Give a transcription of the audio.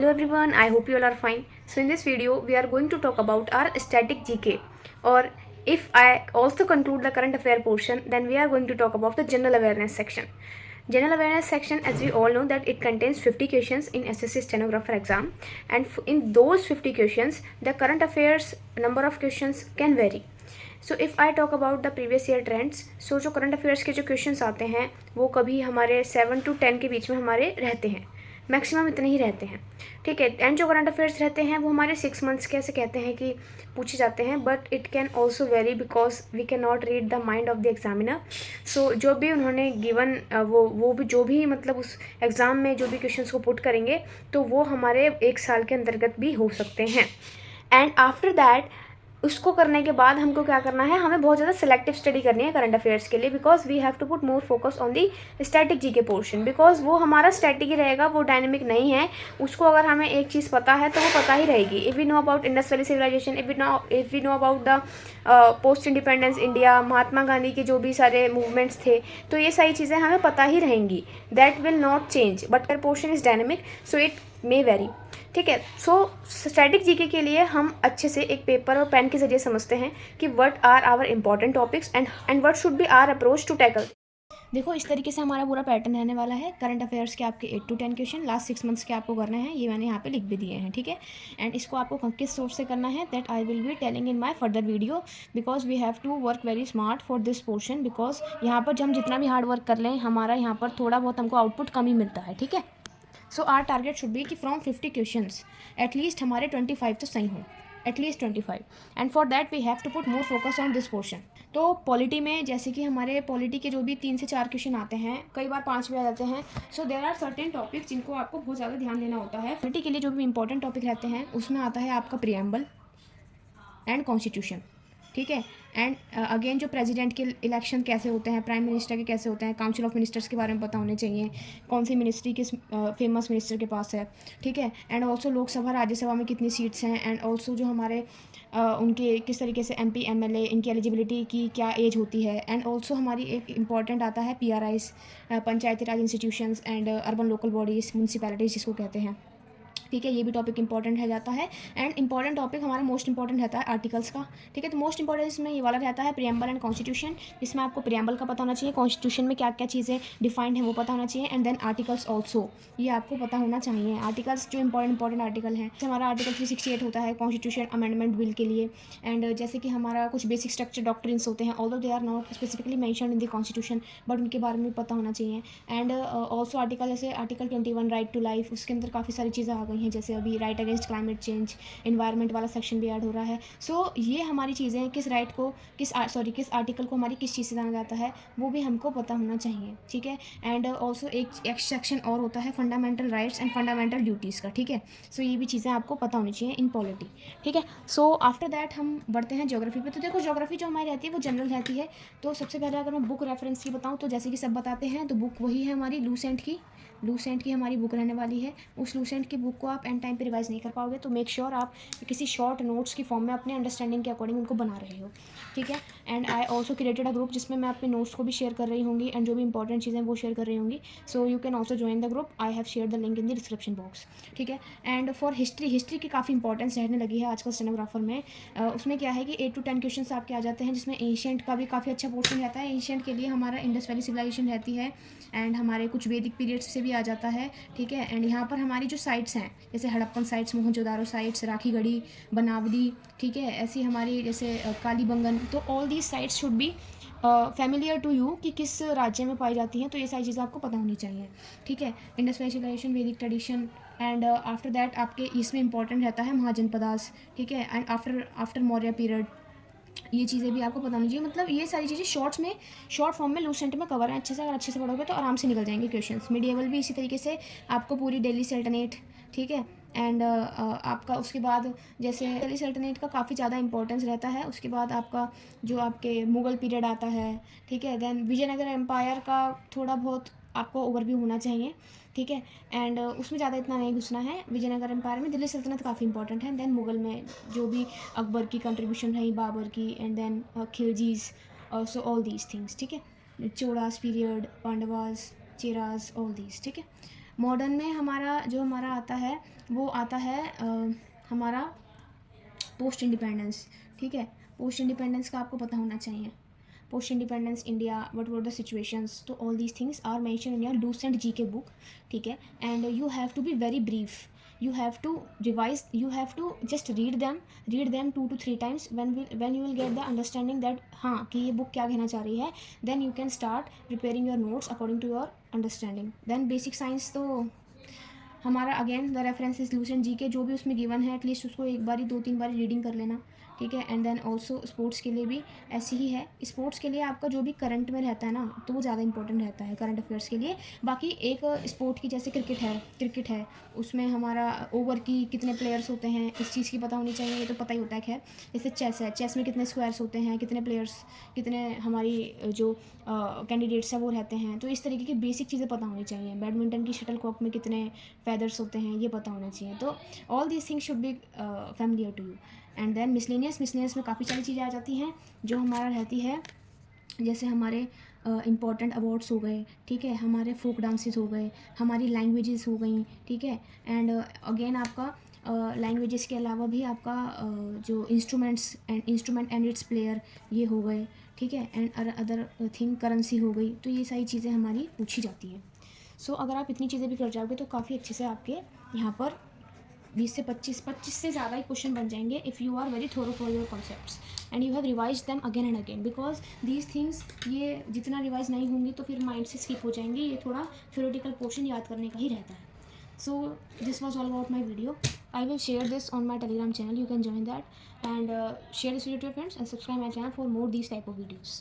Hello everyone, I hope you all are fine. So in this video, we are going to talk about our static GK, or if I also conclude the current affair portion, then we are going to talk about the general awareness section. General awareness section, as we all know, that it contains 50 questions in SSC stenographer exam, and in those 50 questions, the current affairs number of questions can vary. So if I talk about the previous year trends, so जो current affairs के जो questions आते हैं वो कभी हमारे 7 to 10 के बीच में हमारे रहते हैं, मैक्सिमम इतने ही रहते हैं, ठीक है। एंड जो करंट अफेयर्स रहते हैं वो हमारे 6 months के ऐसे कहते हैं कि पूछे जाते हैं, but it can also vary because we can not read the mind of the examiner. So जो भी उन्होंने गिवन वो भी जो भी मतलब उस एग्ज़ाम में जो भी क्वेश्चन को पुट करेंगे तो वो हमारे 1 साल के अंतर्गत भी हो सकते हैं। एंड आफ्टर दैट उसको करने के बाद हमको क्या करना है, हमें बहुत ज़्यादा सिलेक्टिव स्टडी करनी है करंट अफेयर्स के लिए, because we have to put more focus on the static G K portion, because वो हमारा स्टैटिक ही रहेगा, वो डायनेमिक नहीं है। उसको अगर हमें एक चीज़ पता है तो वो पता ही रहेगी। If we know about Indus valley civilization, if we know about the post independence India, Mahatma Gandhi के जो भी सारे मूवमेंट्स थे, तो ये सारी चीज़ें हमें पता ही रहेंगी। That will not change, but कर portion is dynamic, so it may vary, ठीक है। सो स्टैटिक जीके के लिए हम अच्छे से एक पेपर और पेन के जरिए समझते हैं कि what are our important topics and what should be our approach to tackle. देखो, इस तरीके से हमारा पूरा पैटर्न रहने वाला है। करंट अफेयर्स के आपके 8 to 10 क्वेश्चन लास्ट 6 months के आपको करने हैं, ये मैंने यहाँ पे लिख भी दिए हैं, ठीक है। एंड इसको आपको किस सोर्स से करना है, that I will be telling in my further video, because we have to work very smart for this portion, because यहाँ पर जब हम जितना भी हार्ड वर्क कर लें, हमारा यहाँ पर थोड़ा बहुत हमको आउटपुट कम ही मिलता है, ठीक है। So our target should be कि फ्रॉम 50 क्वेश्चंस एटलीस्ट हमारे 25 तो सही हों, at least 25, and for that we have to put more focus on this portion. तो पॉलिटी में जैसे कि हमारे पॉलिटी के जो भी 3 से 4 क्वेश्चन आते हैं, कई बार 5 भी आ जाते हैं। So there are certain topics जिनको आपको बहुत ज़्यादा ध्यान देना होता है। पॉलिटी के लिए जो भी इंपॉर्टेंट टॉपिक रहते हैं उसमें आता है आपका प्रियम्बल एंड कॉन्स्टिट्यूशन, ठीक है। एंड अगेन जो प्रेसिडेंट के इलेक्शन कैसे होते हैं, प्राइम मिनिस्टर के कैसे होते हैं, काउंसिल ऑफ मिनिस्टर्स के बारे में पता होने चाहिए, कौन सी मिनिस्ट्री किस फेमस मिनिस्टर के पास है, ठीक है। एंड ऑल्सो लोकसभा राज्यसभा में कितनी सीट्स हैं, एंड ऑल्सो जो हमारे उनके किस तरीके से MP MLA इनकी एलिजिबिलिटी की क्या एज होती है। एंड ऑल्सो हमारी एक इंपॉर्टेंट आता है PRIs, Panchayati Raj institutions and urban local bodies, municipalities जिसको कहते हैं, ठीक है। ये भी टॉपिक इंपॉर्टेंट है जाता है। एंड इंपॉर्टेंट टॉपिक हमारा मोस्ट इंपॉर्टेंट रहता है आर्टिकल्स का, ठीक है। तो मोस्ट इंपॉर्टेंट इसमें ये वाला रहता है प्रियम्बल एंड कॉन्स्टिट्यूशन, जिसमें आपको प्रियम्बल का पता होना चाहिए, कॉन्स्टिट्यूशन में क्या क्या चीज़ें डिफाइंड है वो पता होना चाहिए, एंड देन आर्टिकल्स ऑल्सो, ये आपको पता होना चाहिए। आर्टिकल्स जो इंपॉर्टेंट आर्टिकल हैं, जैसे हमारा आर्टिकल 368 होता है कॉन्स्टिट्यूशन अमेंडमेंट बिल के लिए, एंड जैसे कि हमारा कुछ बेसिक स्ट्रक्चर डॉक्ट्रिन्स होते हैं, although they are not specifically mentioned in the constitution, but उनके बारे में पता होना चाहिए। एंड ऑल्सो आर्टिकल जैसे आर्टिकल 21 राइट टू लाइफ, उसके अंदर काफ़ी सारी चीज़ें आ गई हैं, जैसे अभी right against climate change, environment वाला सेक्शन भी ऐड हो रहा है। सो ये हमारी चीज़ें किस राइट को किस आर्टिकल को हमारी किस चीज़ से जाना जाता है वो भी हमको पता होना चाहिए, ठीक है। एंड ऑल्सो एक सेक्शन और होता है fundamental rights and fundamental duties का, ठीक है। सो ये भी चीज़ें आपको पता होनी चाहिए इन पॉलिटी, ठीक है। सो आफ्टर दैट हम बढ़ते हैं ज्योग्राफी पे। तो देखो, ज्योग्राफी जो हमारी रहती है वो जनरल रहती है। तो सबसे पहले अगर मैं बुक रेफरेंस की बताऊँ तो जैसे कि सब बताते हैं, तो बुक वही है हमारी लूसेंट की हमारी बुक रहने वाली है। उस लूसेंट की बुक को आप एंड टाइम पे रिवाइज नहीं कर पाओगे, तो मेक श्योर आप किसी शॉर्ट नोट्स की फॉर्म में अपने अंडरस्टैंडिंग के अकॉर्डिंग उनको बना रहे हो, ठीक है। And I also created a group जिसमें मैं अपने नोट्स को भी शेयर कर रही होंगी, एंड जो भी इंपॉर्टेंट चीज़ें वो शेयर कर रही होंगी। So you can also join the group, I have share the link in the description box, ठीक है। एंड फॉर हिस्ट्री की काफ़ी इंपॉर्टेंस रहने लगी है आजकल स्टेनोग्राफर में। उसमें क्या है कि 8 to 10 क्वेश्चन आपके आ जाते हैं, जिसमें एशियंट का भी काफ़ी अच्छा पोर्शन रहता है। एशियंट के लिए हमारा इंडस वैली सिविलाइजेशन रहती है, एंड हमारे कुछ वैदिक पीरियड्स से भी आ जाता है, ठीक है। एंड यहाँ पर हमारी जो साइट्स हैं, जैसे हड़प्पन साइट्स, मोहनजोदारो साइट्स, राखीगढ़ी, बनावली, ठीक है, ऐसी हमारी जैसे कालीबंगन, तो all these sites should be familiar to you कि किस राज्य में पाई जाती हैं, तो ये सारी चीज़ें आपको पता होनी चाहिए, ठीक है। इंडस वैली सिविलाइजेशन, वैदिक ट्रेडिशन, एंड आफ्टर दैट आपके इसमें इंपॉर्टेंट रहता है महाजनपदास, ठीक है। एंड आफ्टर मौर्य पीरियड, ये चीज़ें भी आपको पता होनी चाहिए। मतलब ये सारी चीज़ें शॉर्ट फॉर्म में लूसेंट में कवर हैं अच्छे से। अगर अच्छे से पढ़ोगे तो आराम से निकल जाएंगे क्वेश्चंस। मिडिएवल भी इसी तरीके से आपको पूरी दिल्ली सल्तनत, ठीक है। एंड आपका उसके बाद जैसे दिल्ली सल्तनत का काफ़ी ज़्यादा इंपॉर्टेंस रहता है। उसके बाद आपका जो आपके मुग़ल पीरियड आता है, ठीक है। देन विजयनगर एम्पायर का थोड़ा बहुत आपको ओवरव्यू होना चाहिए, ठीक है। एंड उसमें ज़्यादा इतना नहीं घुसना है। विजयनगर एम्पायर में दिल्ली सल्तनत काफ़ी इंपॉर्टेंट है। देन मुग़ल में जो भी अकबर की कंट्रीब्यूशन रही, बाबर की, and then Khiljis, so all these things, ठीक है। Cholas period, Pandavas, Cheras, all these, ठीक है। मॉडर्न में हमारा आता है वो आता है हमारा पोस्ट इंडिपेंडेंस, ठीक है। पोस्ट इंडिपेंडेंस का आपको पता होना चाहिए। Post independence India, whatever the situations, तो all these things are mention in your Lucent GK book, ठीक है। And you have to be very brief, you have to revise, you have to just read them 2 to 3 times when you will get the understanding that हाँ कि ये book क्या कहना चाह रही है, then you can start preparing your notes according to your understanding. then basic science तो हमारा again the reference is Lucent GK, जो भी उसमें गिवन है एटलीस्ट उसको एक बारी 2-3 बारी रीडिंग कर लेना, ठीक है। एंड देन ऑल्सो स्पोर्ट्स के लिए भी ऐसी ही है। स्पोर्ट्स के लिए आपका जो भी करंट में रहता है ना, तो वो ज़्यादा इंपॉर्टेंट रहता है करंट अफेयर्स के लिए। बाकी एक स्पोर्ट की जैसे क्रिकेट है उसमें हमारा ओवर की कितने प्लेयर्स होते हैं इस चीज़ की पता होनी चाहिए, ये तो पता ही होता है। खैर जैसे चेस है, चेस में कितने स्क्वायर्स होते हैं, कितने प्लेयर्स, कितने हमारी जो कैंडिडेट्स हैं वो रहते हैं, तो इस तरीके की बेसिक चीज़ें पता होनी चाहिए। बैडमिंटन की शटल कॉक में कितने फेदर्स होते हैं ये पता होना चाहिए। तो all these things should be familiar to you. And then miscellaneous में काफ़ी सारी चीज़ें आ जाती हैं जो हमारा रहती है, जैसे हमारे इम्पॉर्टेंट अवार्ड्स हो गए, ठीक है, हमारे फोक डांसेस हो गए, हमारी लैंग्वेजेस हो गई, ठीक है। एंड अगेन आपका लैंग्वेजेस के अलावा भी आपका जो इंस्ट्रूमेंट एंड इट्स प्लेयर ये हो गए, ठीक है। एंड अदर थिंग करेंसी हो गई, तो ये सारी चीज़ें हमारी पूछी जाती हैं। सो अगर आप इतनी चीज़ें भी कर जाओगे तो काफ़ी अच्छे से आपके यहाँ पर 20 से 25 से ज़्यादा ही क्वेश्चन बन जाएंगे if you are very thorough for your concepts and you have revise them again and again, because these things ये जितना रिवाइज नहीं होंगी तो फिर माइंड से स्किप हो जाएंगे, ये थोड़ा थ्योरेटिकल पोर्शन याद करने का ही रहता है। So this was all about my video. I will share this on my Telegram channel, you can join that and share this video to your friends and subscribe my channel for more these type of videos.